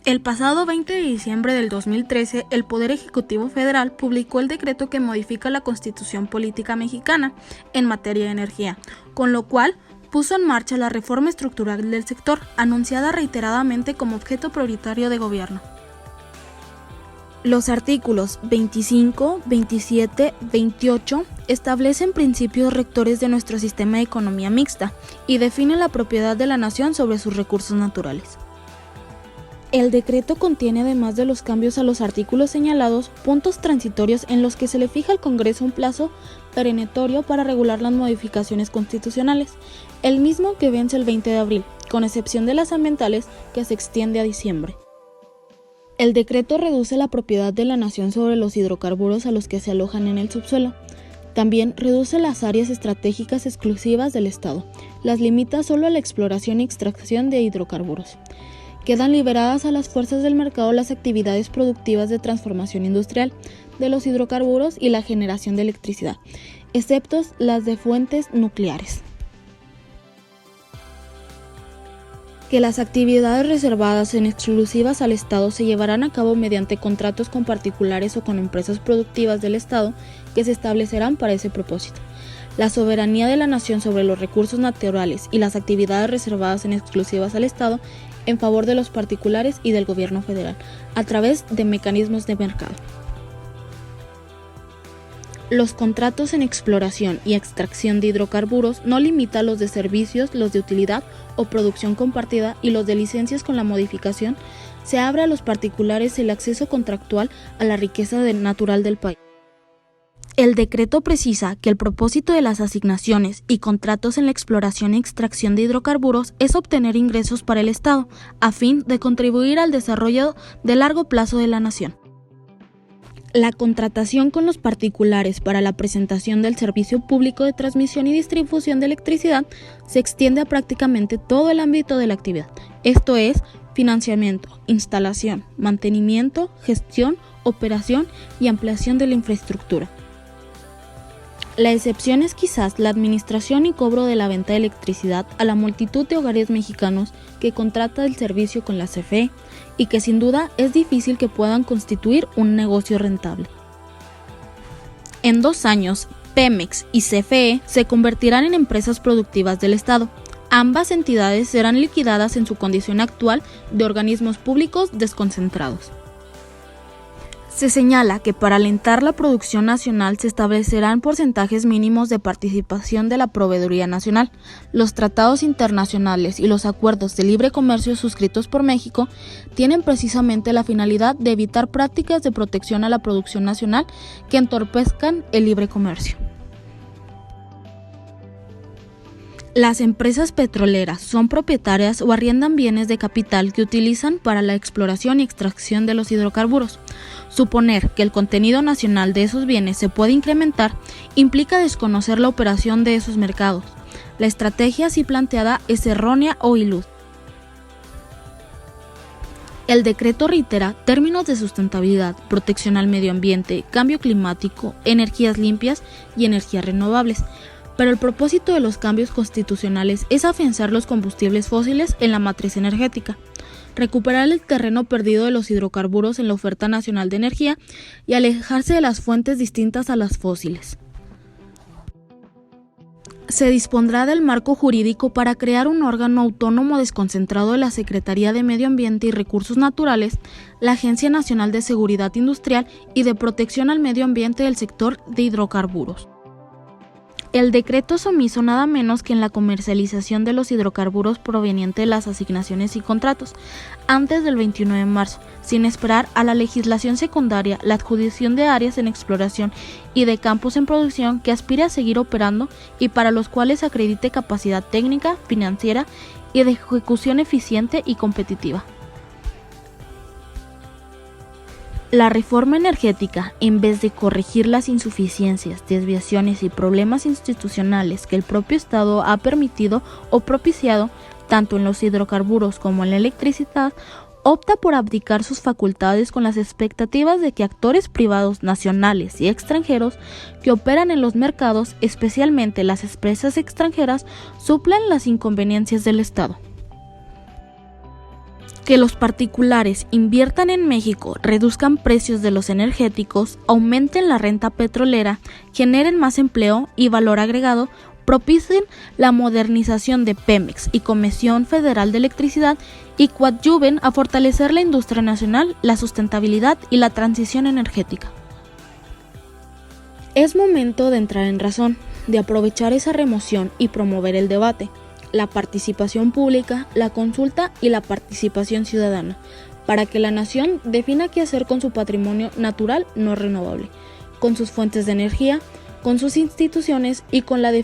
El pasado 20 de diciembre del 2013, el Poder Ejecutivo Federal publicó el decreto que modifica la Constitución Política Mexicana en materia de energía, con lo cual puso en marcha la reforma estructural del sector, anunciada reiteradamente como objeto prioritario de gobierno. Los artículos 25, 27, 28 establecen principios rectores de nuestro sistema de economía mixta y definen la propiedad de la nación sobre sus recursos naturales. El decreto contiene, además de los cambios a los artículos señalados, puntos transitorios en los que se le fija al Congreso un plazo perentorio para regular las modificaciones constitucionales, el mismo que vence el 20 de abril, con excepción de las ambientales, que se extiende a diciembre. El decreto reduce la propiedad de la nación sobre los hidrocarburos a los que se alojan en el subsuelo. También reduce las áreas estratégicas exclusivas del Estado, las limita solo a la exploración y extracción de hidrocarburos. Quedan liberadas a las fuerzas del mercado las actividades productivas de transformación industrial de los hidrocarburos y la generación de electricidad, excepto las de fuentes nucleares. Que las actividades reservadas en exclusivas al Estado se llevarán a cabo mediante contratos con particulares o con empresas productivas del Estado que se establecerán para ese propósito. La soberanía de la nación sobre los recursos naturales y las actividades reservadas en exclusivas al Estado en favor de los particulares y del gobierno federal, a través de mecanismos de mercado. Los contratos en exploración y extracción de hidrocarburos no limitan los de servicios, los de utilidad o producción compartida y los de licencias. Con la modificación se abre a los particulares el acceso contractual a la riqueza natural del país. El decreto precisa que el propósito de las asignaciones y contratos en la exploración y extracción de hidrocarburos es obtener ingresos para el Estado, a fin de contribuir al desarrollo de largo plazo de la nación. La contratación con los particulares para la prestación del servicio público de transmisión y distribución de electricidad se extiende a prácticamente todo el ámbito de la actividad, esto es, financiamiento, instalación, mantenimiento, gestión, operación y ampliación de la infraestructura. La excepción es quizás la administración y cobro de la venta de electricidad a la multitud de hogares mexicanos que contrata el servicio con la CFE y que sin duda es difícil que puedan constituir un negocio rentable. En 2 años, Pemex y CFE se convertirán en empresas productivas del Estado. Ambas entidades serán liquidadas en su condición actual de organismos públicos desconcentrados. Se señala que para alentar la producción nacional se establecerán porcentajes mínimos de participación de la proveeduría nacional. Los tratados internacionales y los acuerdos de libre comercio suscritos por México tienen precisamente la finalidad de evitar prácticas de protección a la producción nacional que entorpezcan el libre comercio. Las empresas petroleras son propietarias o arriendan bienes de capital que utilizan para la exploración y extracción de los hidrocarburos. Suponer que el contenido nacional de esos bienes se puede incrementar implica desconocer la operación de esos mercados. La estrategia así planteada es errónea o ilusa. El decreto reitera términos de sustentabilidad, protección al medio ambiente, cambio climático, energías limpias y energías renovables. Pero el propósito de los cambios constitucionales es afianzar los combustibles fósiles en la matriz energética, recuperar el terreno perdido de los hidrocarburos en la oferta nacional de energía y alejarse de las fuentes distintas a las fósiles. Se dispondrá del marco jurídico para crear un órgano autónomo desconcentrado de la Secretaría de Medio Ambiente y Recursos Naturales, la Agencia Nacional de Seguridad Industrial y de Protección al Medio Ambiente del sector de hidrocarburos. El decreto es omiso nada menos que en la comercialización de los hidrocarburos proveniente de las asignaciones y contratos, antes del 21 de marzo, sin esperar a la legislación secundaria, la adjudicación de áreas en exploración y de campos en producción que aspire a seguir operando y para los cuales acredite capacidad técnica, financiera y de ejecución eficiente y competitiva. La reforma energética, en vez de corregir las insuficiencias, desviaciones y problemas institucionales que el propio Estado ha permitido o propiciado, tanto en los hidrocarburos como en la electricidad, opta por abdicar sus facultades con las expectativas de que actores privados nacionales y extranjeros que operan en los mercados, especialmente las empresas extranjeras, suplan las inconveniencias del Estado. Que los particulares inviertan en México, reduzcan precios de los energéticos, aumenten la renta petrolera, generen más empleo y valor agregado, propicien la modernización de Pemex y Comisión Federal de Electricidad y coadyuven a fortalecer la industria nacional, la sustentabilidad y la transición energética. Es momento de entrar en razón, de aprovechar esa remoción y promover el debate, la participación pública, la consulta y la participación ciudadana, para que la nación defina qué hacer con su patrimonio natural no renovable, con sus fuentes de energía, con sus instituciones y con la definición